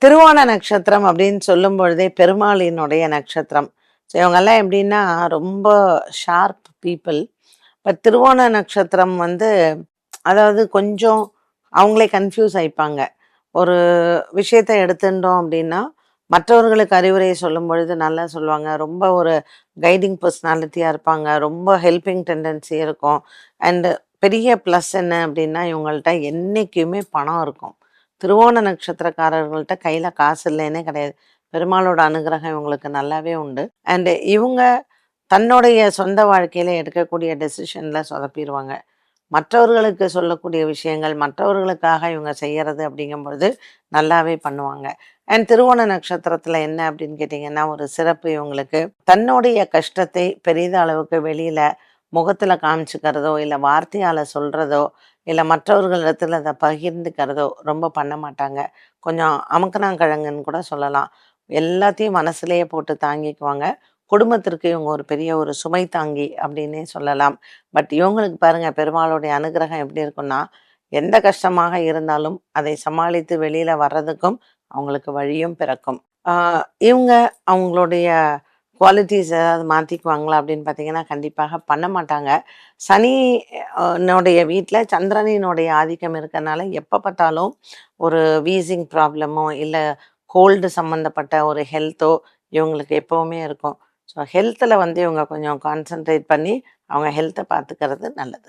திருவோண நட்சத்திரம் அப்படின்னு சொல்லும் பொழுதே பெருமாளினுடைய நட்சத்திரம். ஸோ இவங்கெல்லாம் எப்படின்னா ரொம்ப ஷார்ப் பீப்புள். பட் திருவோண நட்சத்திரம் வந்து அதாவது கொஞ்சம் அவங்களே கன்ஃபியூஸ் ஆயிப்பாங்க. ஒரு விஷயத்த எடுத்துட்டோம் அப்படின்னா மற்றவர்களுக்கு அறிவுரை சொல்லும் பொழுது நல்லா சொல்லுவாங்க. ரொம்ப ஒரு கைடிங் பர்சனாலிட்டியாக இருப்பாங்க. ரொம்ப ஹெல்பிங் டெண்டன்சி இருக்கும். அண்டு பெரிய ப்ளஸ் என்ன அப்படின்னா இவங்கள்ட்ட என்றைக்குமே பணம் இருக்கும். திருவோண நட்சத்திரக்காரர்கள்ட்ட கையில் காசு இல்லைன்னே கிடையாது. பெருமாளோட அனுகிரகம் இவங்களுக்கு நல்லாவே உண்டு. அண்டு இவங்க தன்னுடைய சொந்த வாழ்க்கையில் எடுக்கக்கூடிய டெசிஷனில் சொதப்பிடுவாங்க. மற்றவர்களுக்கு சொல்லக்கூடிய விஷயங்கள் மற்றவர்களுக்காக இவங்க செய்கிறது அப்படிங்கும்பொழுது நல்லாவே பண்ணுவாங்க. அண்ட் திருவோண நட்சத்திரத்தில் என்ன அப்படின்னு கேட்டிங்கன்னா ஒரு சிறப்பு இவங்களுக்கு தன்னுடைய கஷ்டத்தை பெரித அளவுக்கு வெளியில் முகத்தில் காமிச்சிக்கிறதோ இல்லை வார்த்தையால் சொல்கிறதோ இல்லை மற்றவர்களிடத்தில் அதை பகிர்ந்துக்கிறதோ ரொம்ப பண்ண மாட்டாங்க. கொஞ்சம் அமுக்கனாங்கிழங்குன்னு கூட சொல்லலாம். எல்லாத்தையும் மனசுலேயே போட்டு தாங்கிக்குவாங்க. குடும்பத்திற்கு இவங்க ஒரு பெரிய ஒரு சுமை தாங்கி அப்படின்னே சொல்லலாம். பட் இவங்களுக்கு பாருங்கள் பெருமாளுடைய அனுகிரகம் எப்படி இருக்குன்னா எந்த கஷ்டமாக இருந்தாலும் அதை சமாளித்து வெளியில் வர்றதுக்கும் அவங்களுக்கு வழியும் பிறக்கும். இவங்க அவங்களுடைய குவாலிட்டிஸ் ஏதாவது மாற்றிக்குவாங்களா அப்படின்னு பார்த்தீங்கன்னா கண்டிப்பாக பண்ண மாட்டாங்க. சனி னுடைய வீட்டில் சந்திரனினுடைய ஆதிக்கம் இருக்கிறனால எப்போ பார்த்தாலும் ஒரு வீசிங் ப்ராப்ளமோ இல்லை கோல்டு சம்மந்தப்பட்ட ஒரு ஹெல்த்தோ இவங்களுக்கு எப்போவுமே இருக்கும். ஸோ ஹெல்த்தில் வந்து இவங்க கொஞ்சம் கான்சன்ட்ரேட் பண்ணி அவங்க ஹெல்த்தை பார்த்துக்கிறது நல்லது.